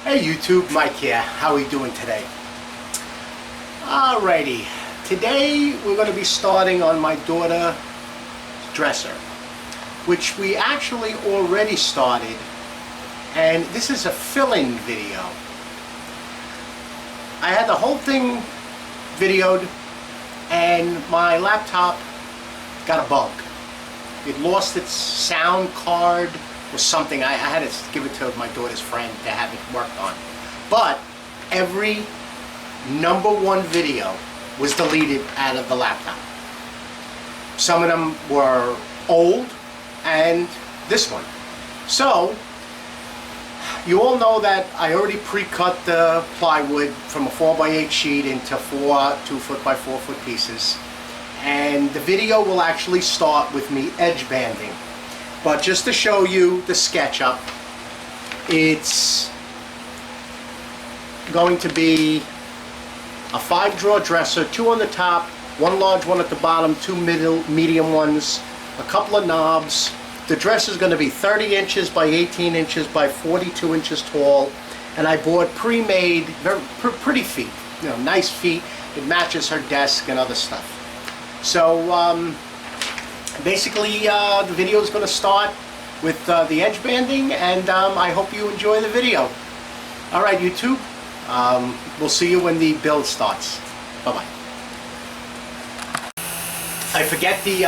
Hey YouTube, Mike here. How are we doing today? Alrighty, today we're going to be starting on my daughter's dresser, which we actually already started, and this is a fill-in video. I had the whole thing videoed and my laptop got a bug. It lost its sound card or something. I had to give it to my daughter's friend to have it worked on. But every #1 video was deleted out of the laptop. Some of them were old, and this one. So, you all know that I already pre-cut the plywood from a 4x8 sheet into 4 2-foot by 4-foot pieces. And the video will actually start with me edge banding. But just to show you the SketchUp, it's going to be a 5-drawer dresser, 2 on the top, 1 large one at the bottom, 2 medium ones, a couple of knobs. The dresser is going to be 30 inches by 18 inches by 42 inches tall, and I bought pre-made, pretty feet, nice feet. It matches her desk and other stuff. So basically the video is going to start with the edge banding, and I hope you enjoy the video. Alright YouTube, we'll see you when the build starts. Bye bye. I forget the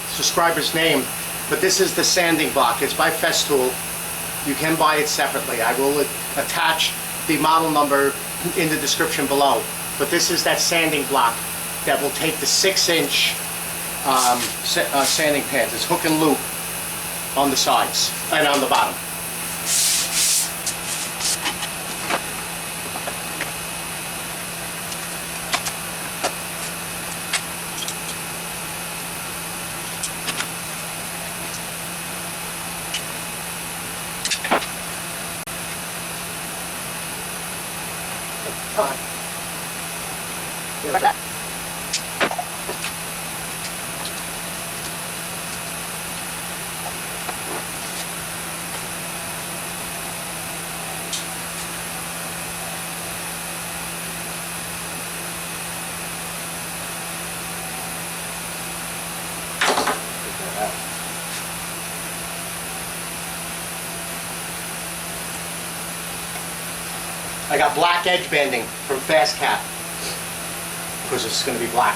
subscriber's name, but this is the sanding block. It's by Festool. You can buy it separately. I will attach the model number in the description below. But this is that sanding block that will take the 6-inch sanding pads. It's hook and loop on the sides and on the bottom. Like that. I got black edge banding from Fast Cap because it's going to be black.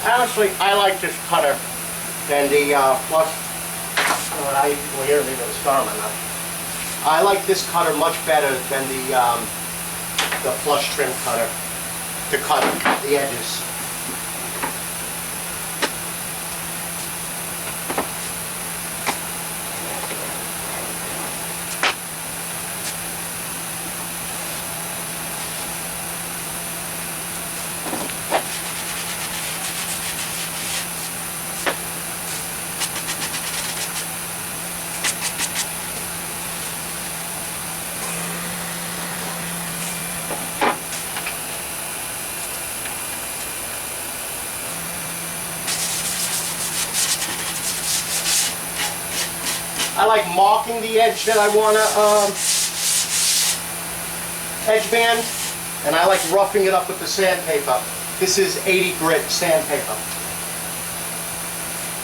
Honestly, I like this cutter than the flush. Well, here they go, Starman. I like this cutter much better than the flush trim cutter to cut the edges. I like marking the edge that I want to edge band, and I like roughing it up with the sandpaper. This is 80 grit sandpaper.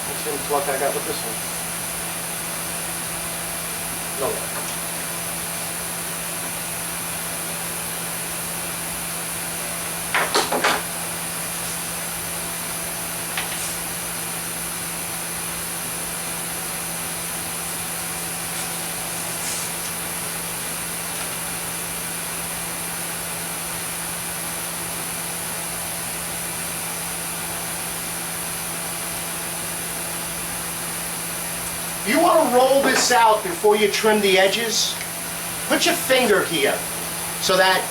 Let's see what I got with this one. No. You want to roll this out before you trim the edges. Put your finger here so that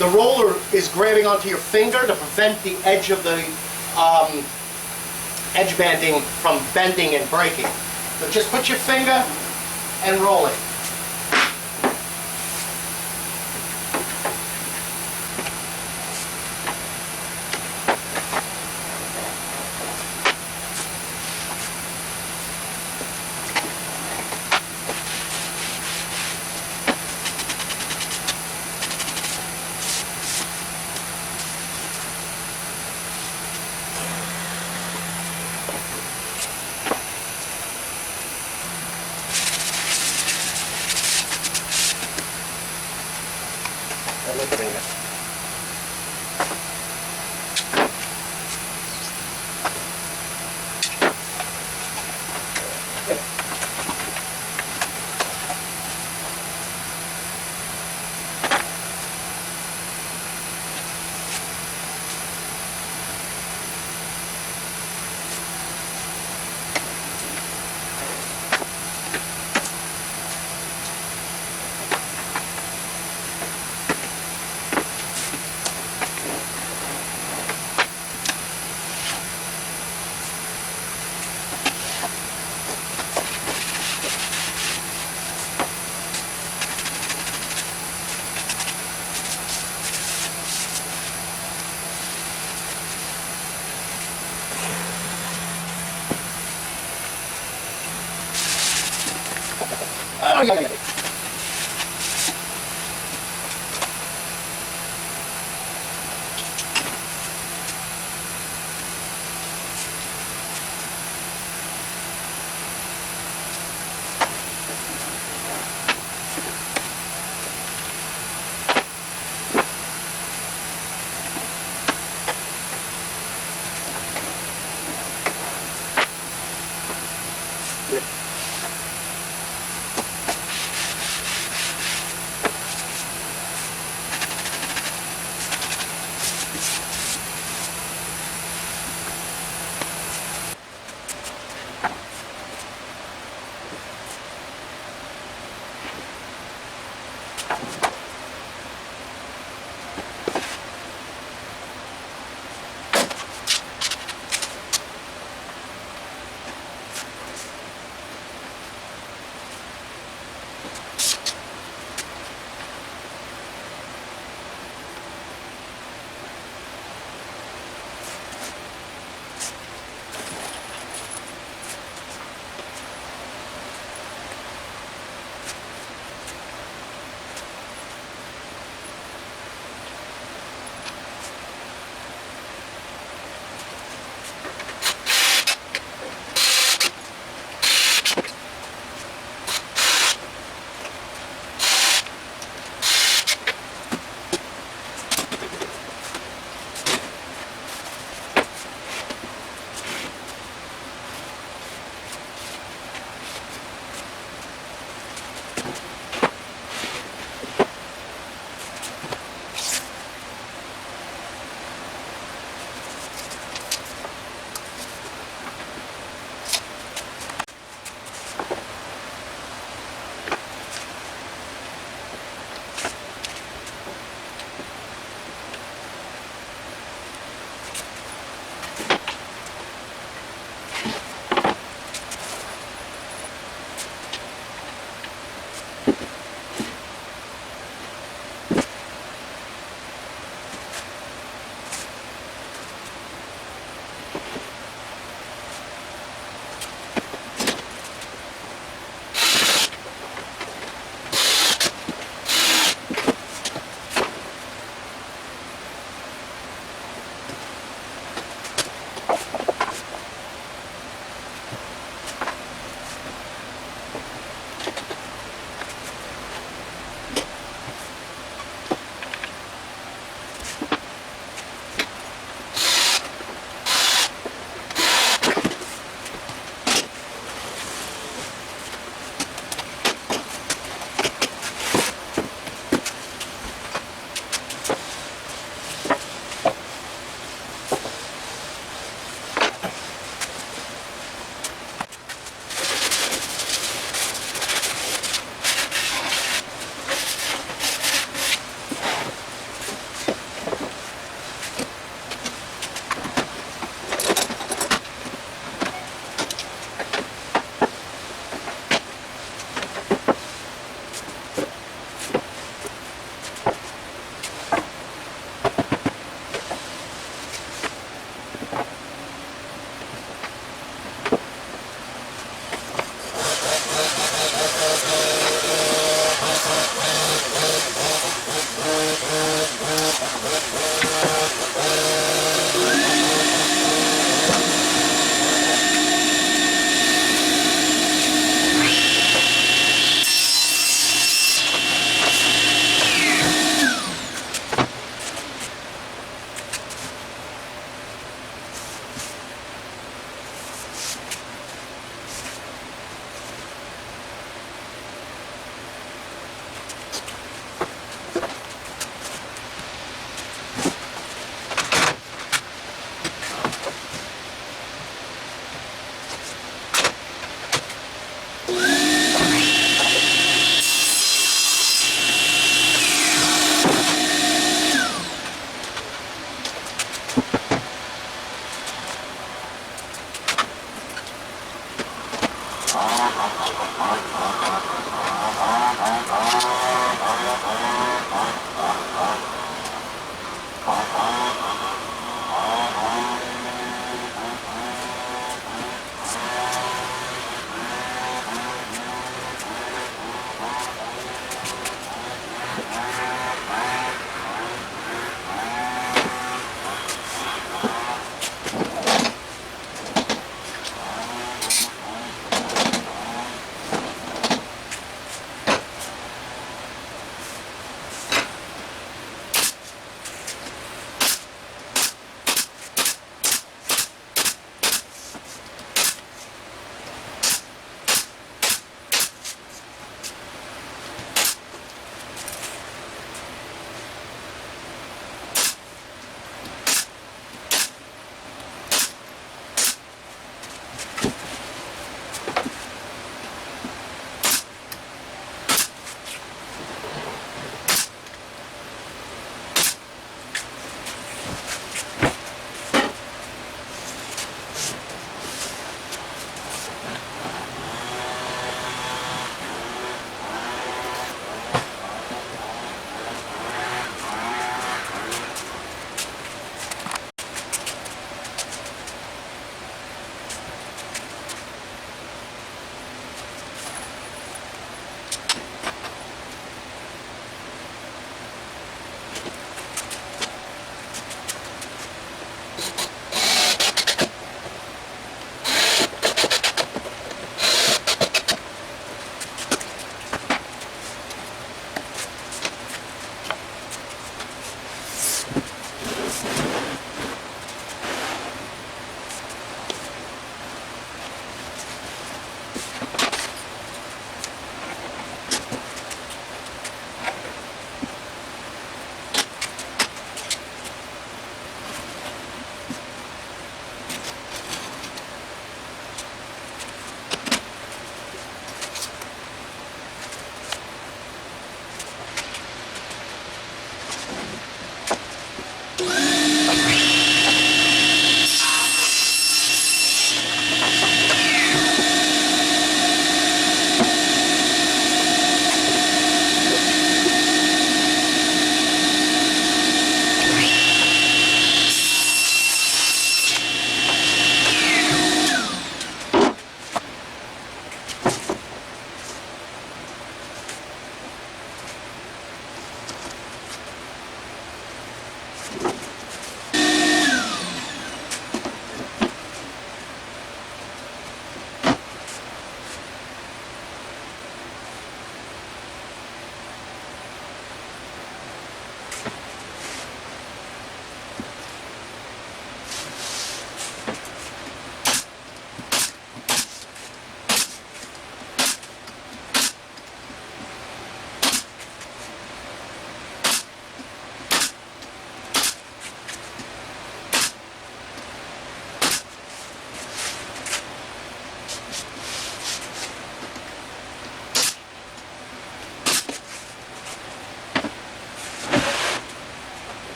the roller is grabbing onto your finger to prevent the edge of the edge banding from bending and breaking. So just put your finger and roll it.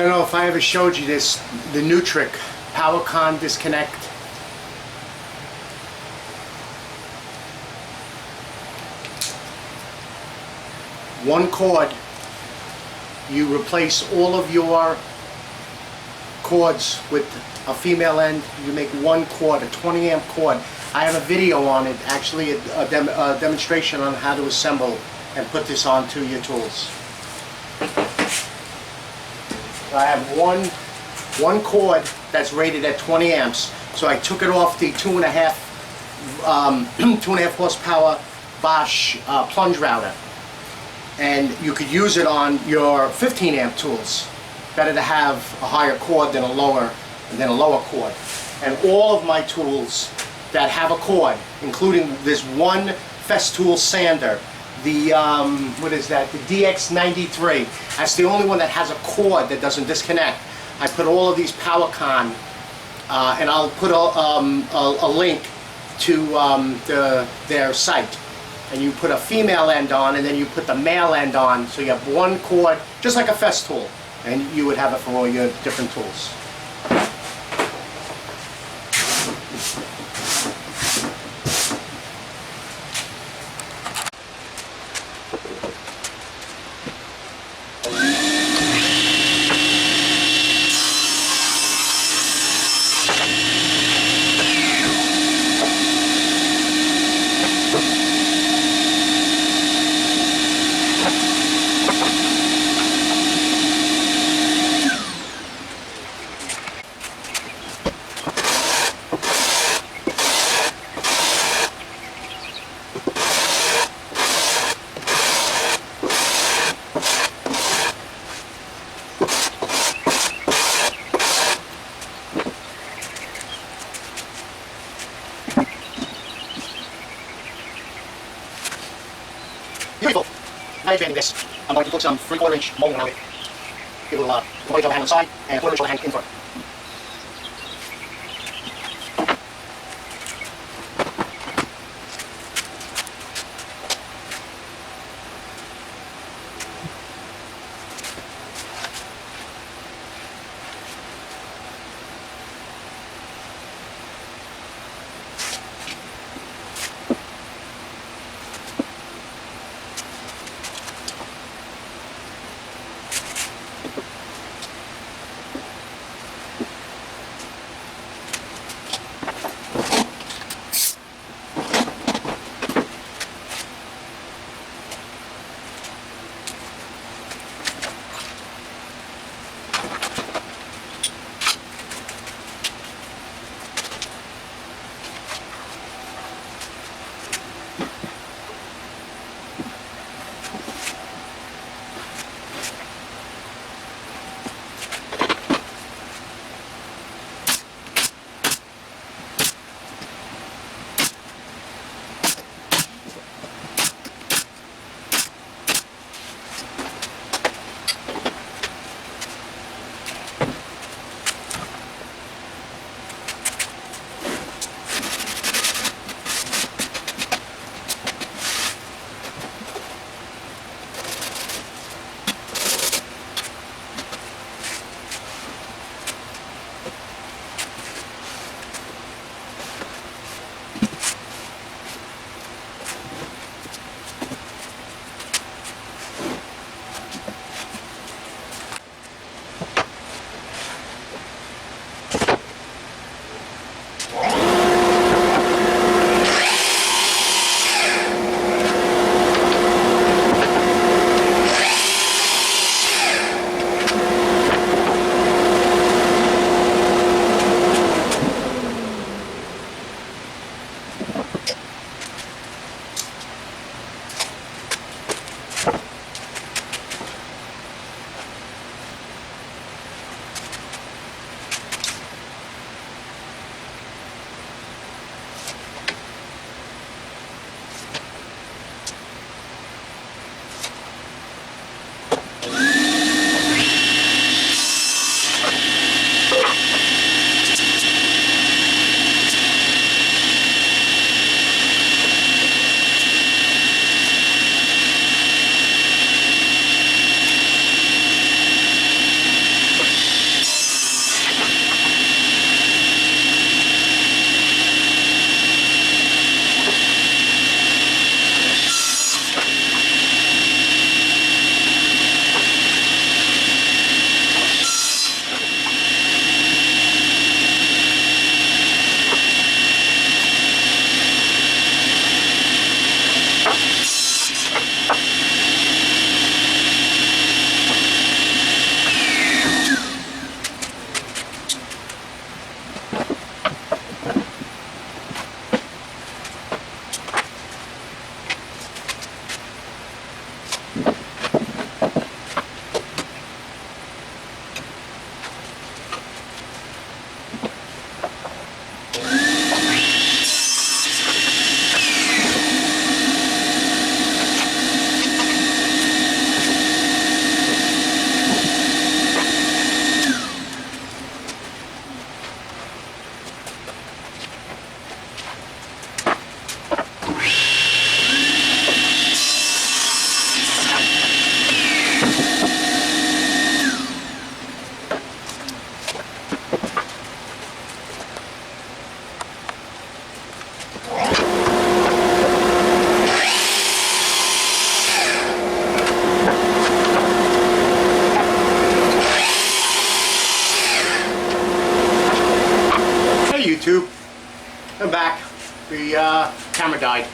I don't know if I ever showed you this, the new trick, power con disconnect. One cord, you replace all of your cords with a female end. You make one cord, a 20 amp cord. I have a video on it, actually a demonstration on how to assemble and put this onto your tools. So I have one cord that's rated at 20 amps. So I took it off the 2.5 horsepower Bosch plunge router. And you could use it on your 15 amp tools. Better to have a higher cord than a lower cord. And all of my tools that have a cord, including this one Festool sander, the what is that? The DX93. That's the only one that has a cord that doesn't disconnect. I put all of these PowerCon, and I'll put a link to their site. And you put a female end on, and then you put the male end on, so you have one cord, just like a Festool, and you would have it for all your different tools. Beautiful. Now you're this. I'm going to put some 3/4 inch molding around it. Give it a little complete overhang on the side and a 1/4 inch overhang in front. the camera died.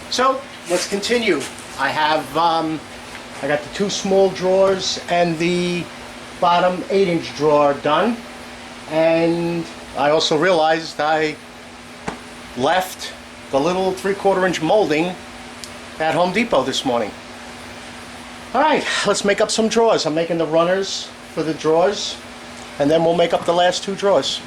So let's continue. I have I got the 2 small drawers and the bottom 8-inch drawer done, and I also realized I left the little 3/4 inch molding at Home Depot this morning. Alright, let's make up some drawers. I'm making the runners for the drawers, and then we'll make up the last 2 drawers.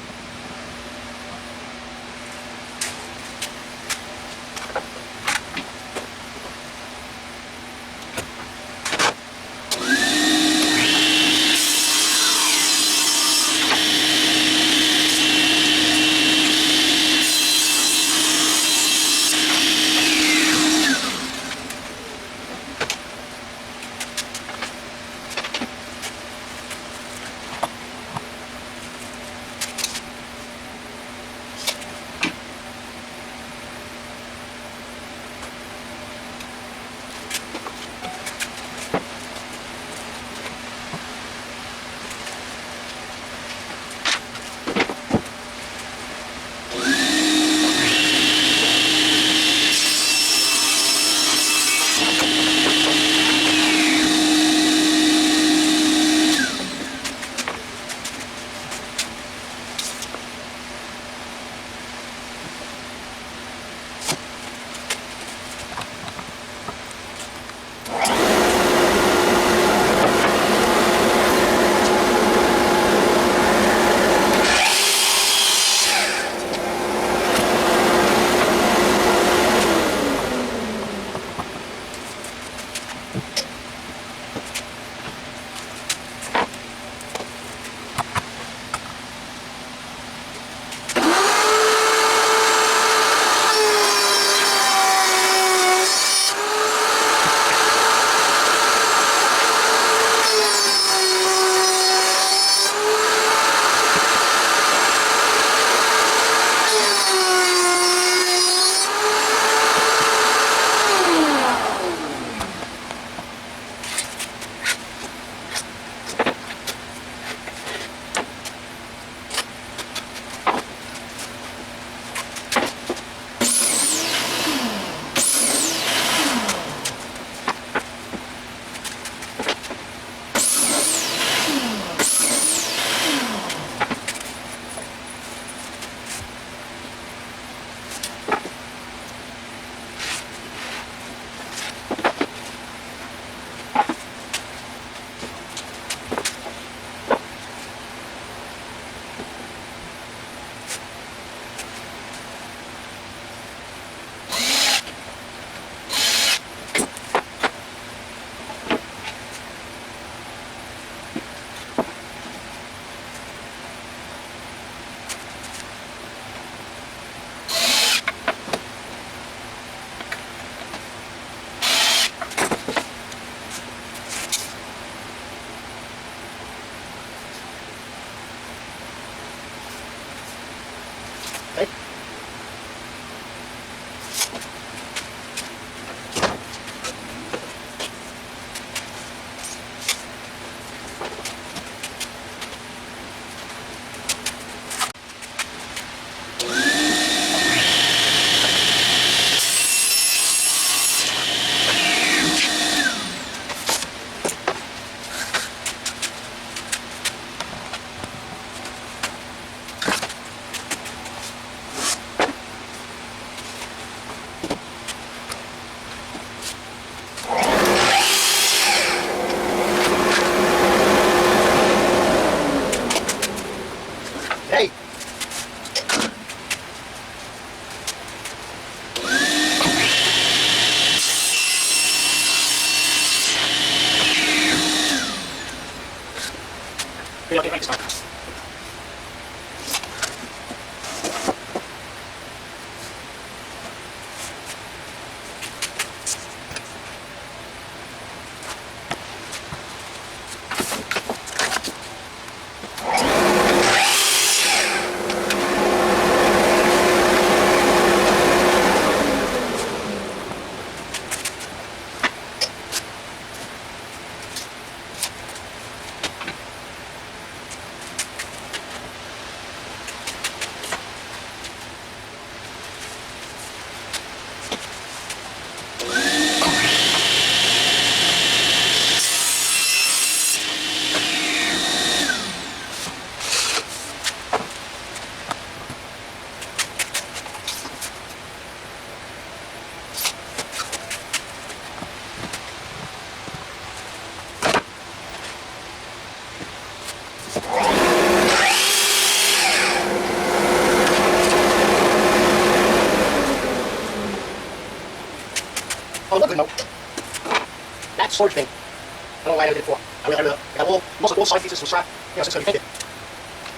storage thing. I don't know why I never did it before. I got all side pieces from scrap. You know, so it's going to be fitted.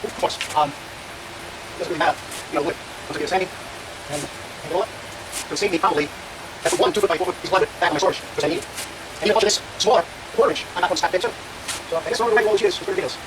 Of course, doesn't really matter. You know, wood. Once I get sandy, and it all up. It'll save me probably, that's a 1 2 foot by 4 foot piece of leather back in my storage, because I need it. And even a bunch of this smaller, 1/4 inch, I'm not going to stack there too. So I guess I'm going to write all these years, it's pretty ridiculous.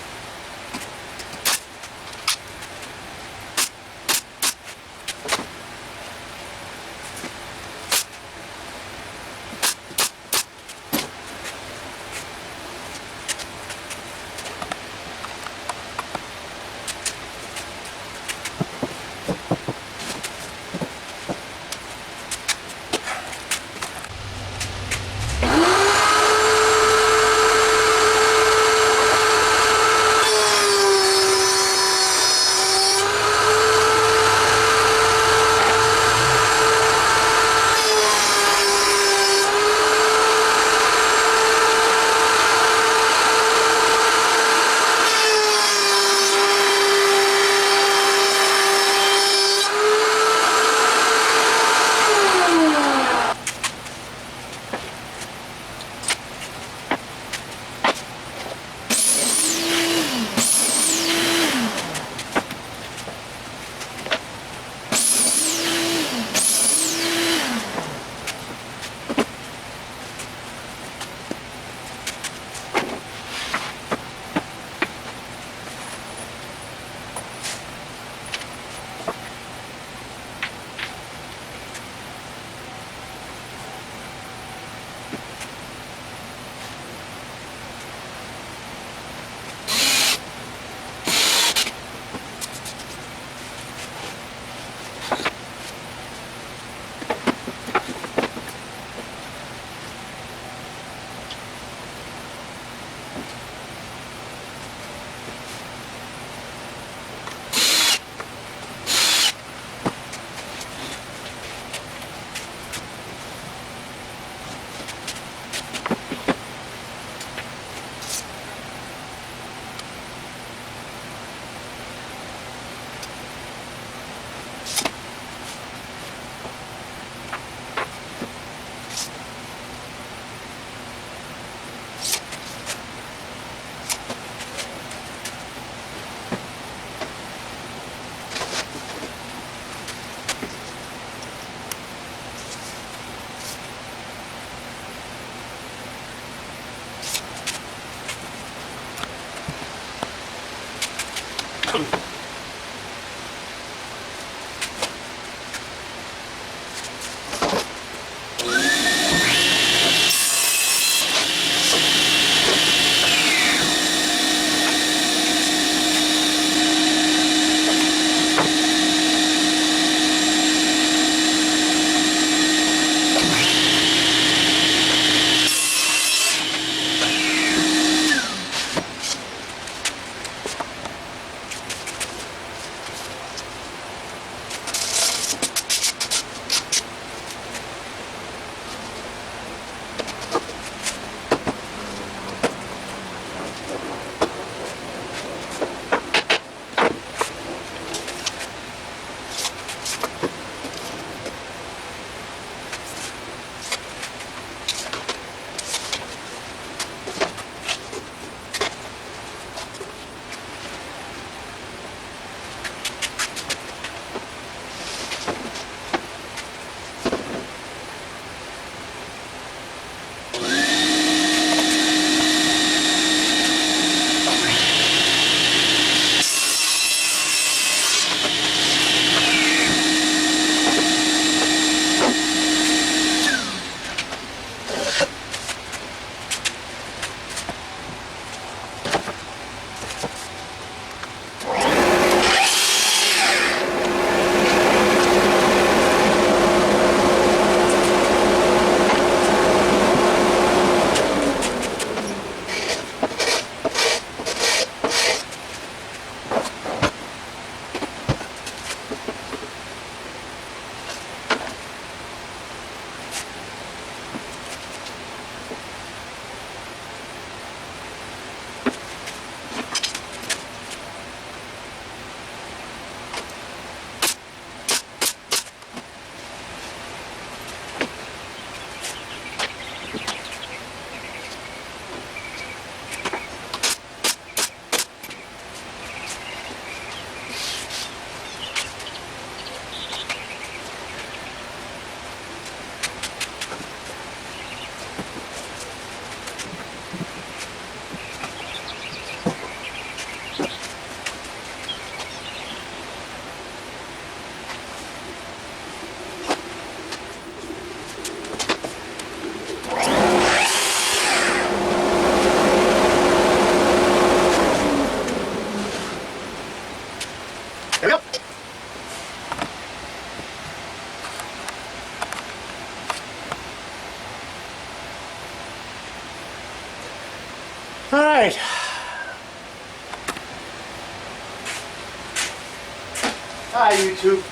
Hi YouTube.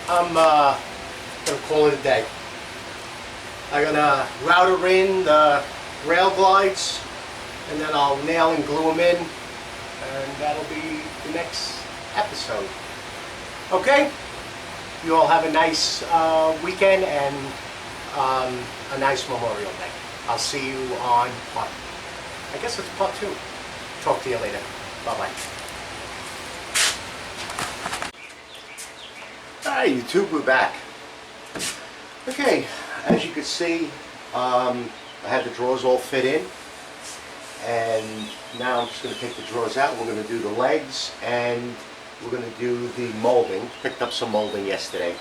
I'm gonna call it a day. I'm gonna router in the rail glides, and then I'll nail and glue them in, and that'll be the next episode. Okay? You all have a nice weekend and a nice Memorial Day. I'll see you on I guess it's part 2. Talk to you later. Bye-bye. Hi YouTube, we're back. Okay, as you can see, I had the drawers all fit in, and now I'm just going to take the drawers out. We're going to do the legs, and we're going to do the molding. Picked up some molding yesterday.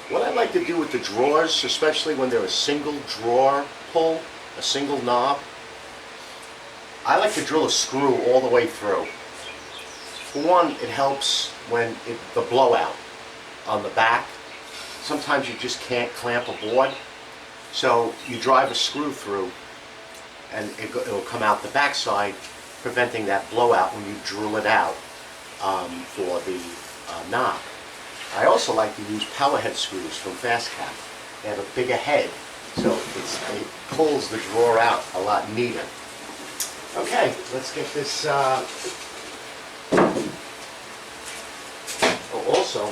What I like to do with the drawers, especially when they're a single drawer pull, a single knob, I like to drill a screw all the way through. For one, it helps when the blowout on the back. Sometimes you just can't clamp a board, so you drive a screw through and it'll come out the back side, preventing that blowout when you drill it out for the knob. I also like to use power head screws from Fast Cap. They have a bigger head, so it pulls the drawer out a lot neater. Okay, let's get this. Also,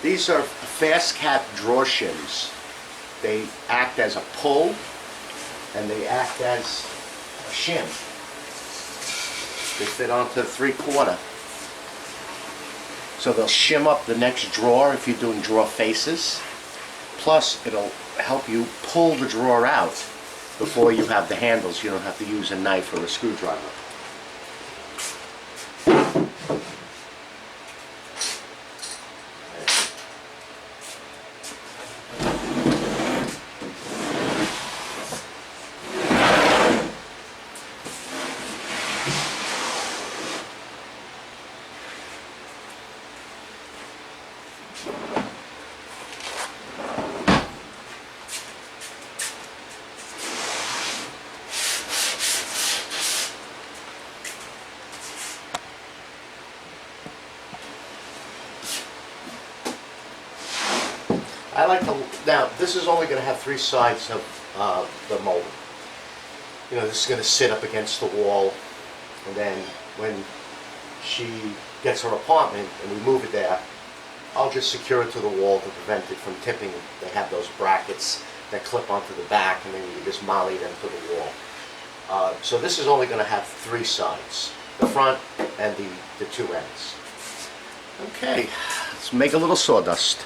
these are Fast Cap drawer shims. They act as a pull, and they act as a shim. They fit onto the 3/4. So they'll shim up the next drawer if you're doing drawer faces. Plus, it'll help you pull the drawer out before you have the handles. You don't have to use a knife or a screwdriver. I like to, now this is only going to have 3 sides of the mold. You know, this is going to sit up against the wall, and then when she gets her apartment and we move it there, I'll just secure it to the wall to prevent it from tipping. They have those brackets that clip onto the back, and then you just molly them to the wall. So this is only going to have 3 sides, the front and the 2 ends. Okay, let's make a little sawdust.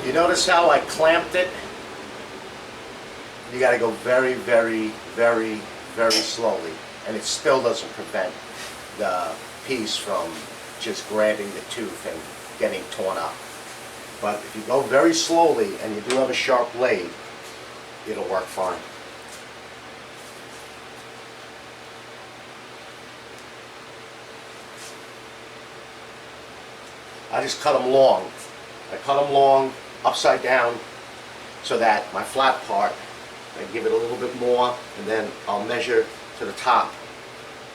You notice how I clamped it? You got to go very, very, very, very slowly, and it still doesn't prevent the piece from just grabbing the tooth and getting torn up. But if you go very slowly and you do have a sharp blade, it'll work fine. I just cut them long. I cut them long, upside down, so that my flat part, I give it a little bit more, and then I'll measure to the top,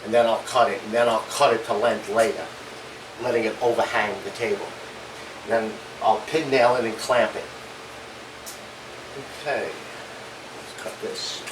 and then I'll cut it, and then I'll cut it to length later, letting it overhang the table. And then I'll pin nail it and clamp it. Okay, let's cut this.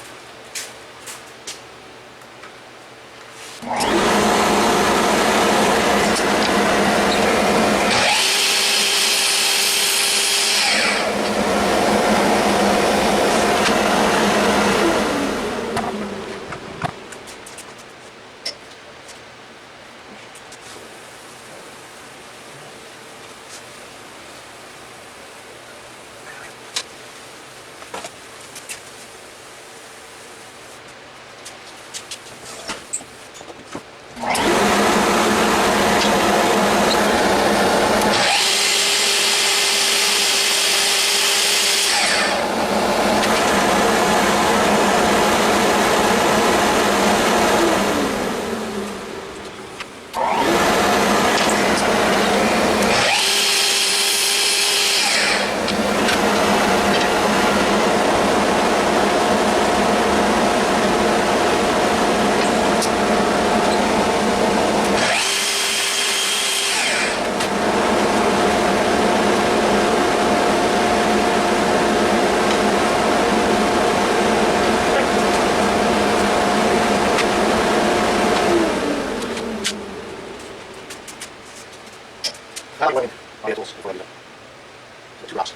Two drops.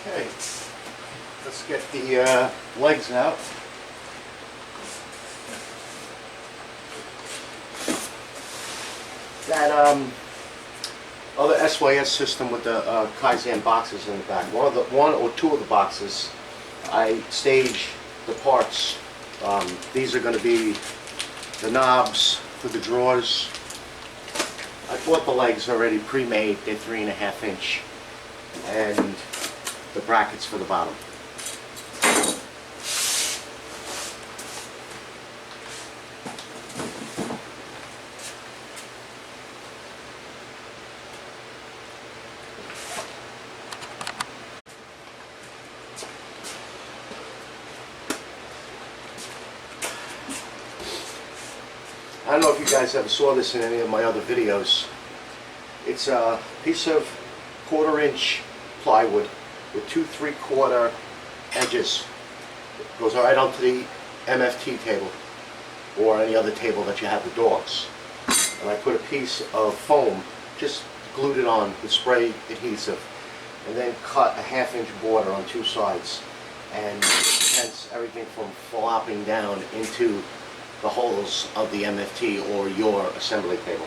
Okay, let's get the legs out. That other SYS system with the Kaizen boxes in the back, one or two of the boxes, I stage the parts. These are going to be the knobs for the drawers. I bought the legs already pre-made, they're 3.5 inch, and the brackets for the bottom. I don't know if you guys ever saw this in any of my other videos. It's a piece of 1/4 inch plywood with 2 3/4 edges. It goes right onto the MFT table or any other table that you have the dogs. And I put a piece of foam, just glued it on with spray adhesive, and then cut a 1/2 inch border on 2 sides, and hence everything from flopping down into the holes of the MFT or your assembly table.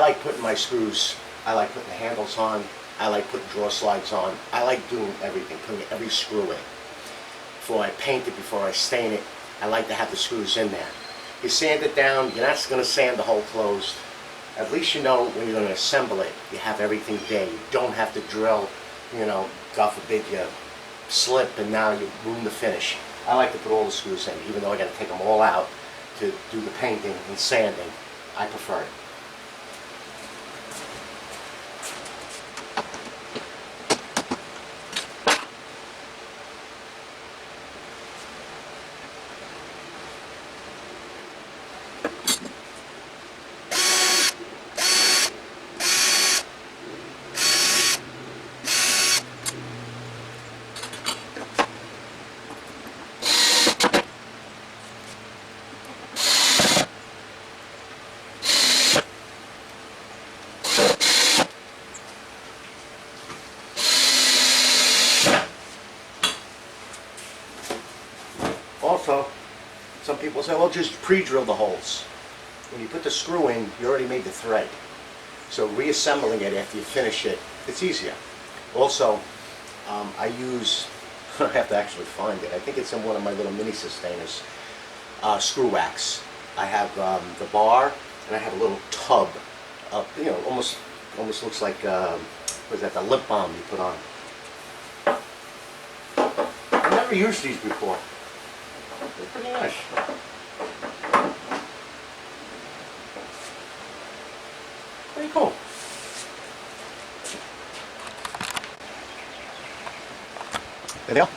like putting my screws, I like putting the handles on, I like putting drawer slides on, I like doing everything, putting every screw in. Before I paint it, before I stain it, I like to have the screws in there. You sand it down, you're not going to sand the hole closed. At least you know when you're going to assemble it, you have everything there. You don't have to drill, God forbid you slip and now you ruin the finish. I like to put all the screws in, even though I got to take them all out to do the painting and sanding. I prefer it. Also, some people say, well, just pre-drill the holes. When you put the screw in, you already made the thread. So reassembling it after you finish it, it's easier. Also, I use, I have to actually find it, I think it's in one of my little mini sustainers, screw wax. I have the bar, and I have a little tub of, almost looks like, what is that, the lip balm you put on. I never used these before. They're pretty nice. Pretty cool. There they are.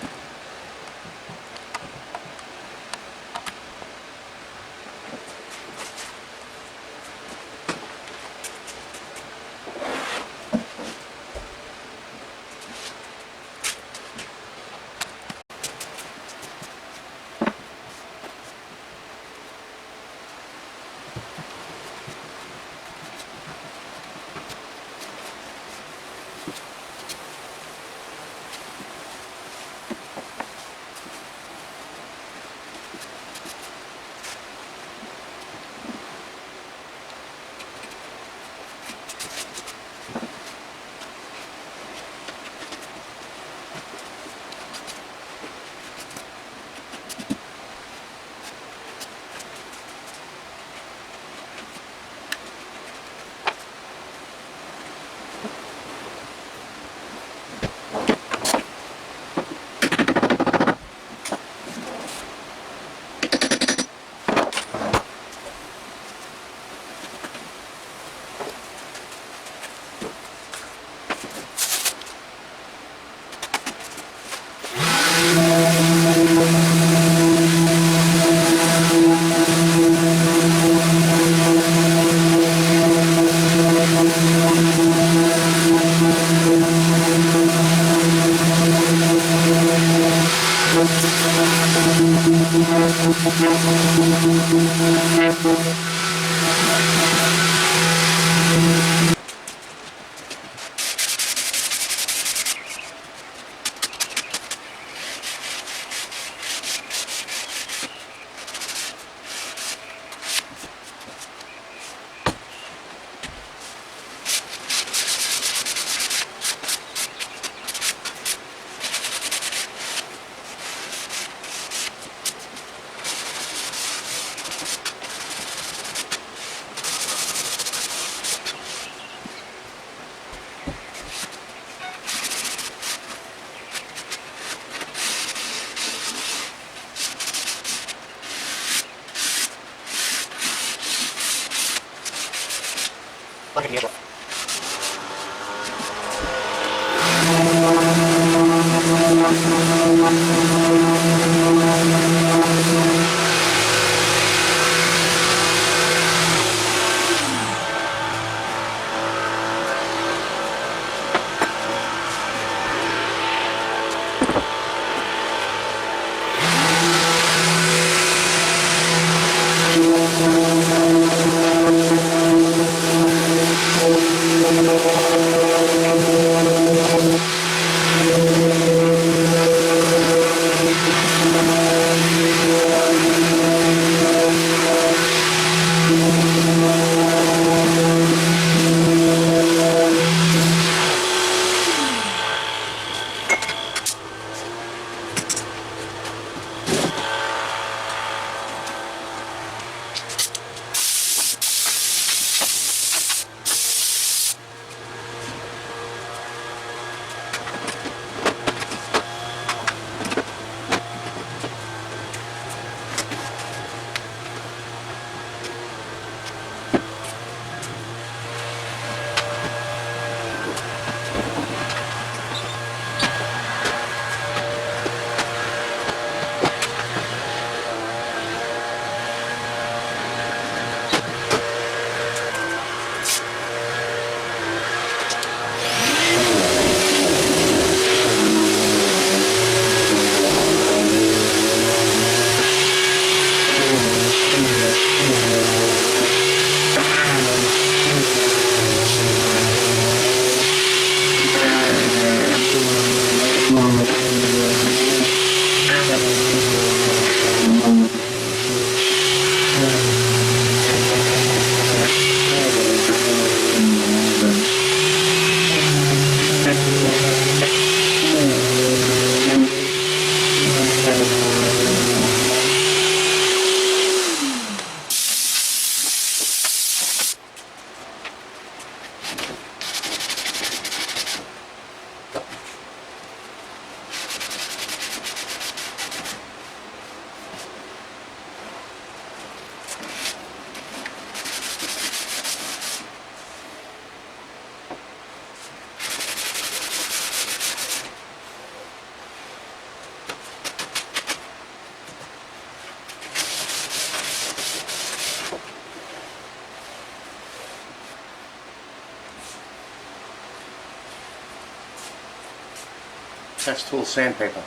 Test tool sandpaper.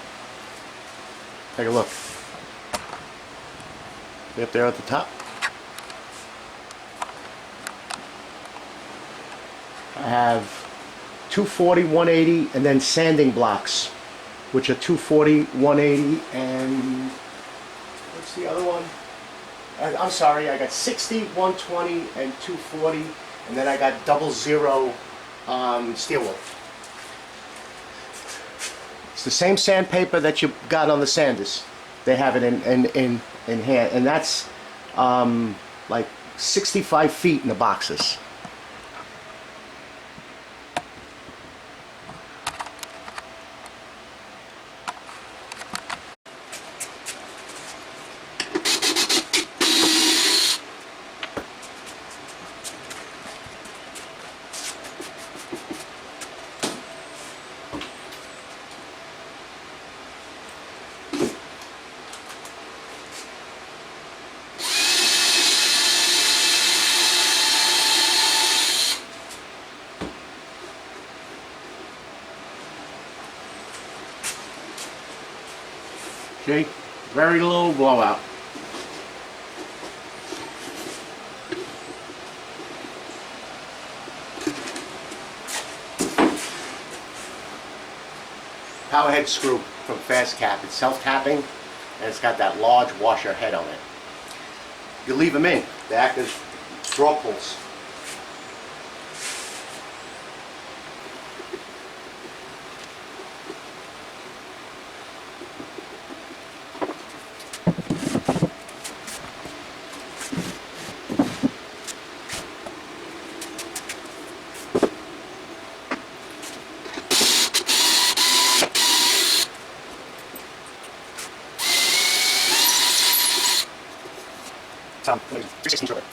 Take a look. See up there at the top? I have 240, 180, and then sanding blocks, which are 240, 180, and what's the other one? I'm sorry, I got 60, 120, and 240, and then I got 00 steel wool. It's the same sandpaper that you got on the sanders. They have it in hand, and that's like 65 feet in the boxes. See? Very low blowout. Power head screw from Fast Cap. It's self-tapping, and it's got that large washer head on it. You leave them in. They act as draw pulls. Tom, 316 short.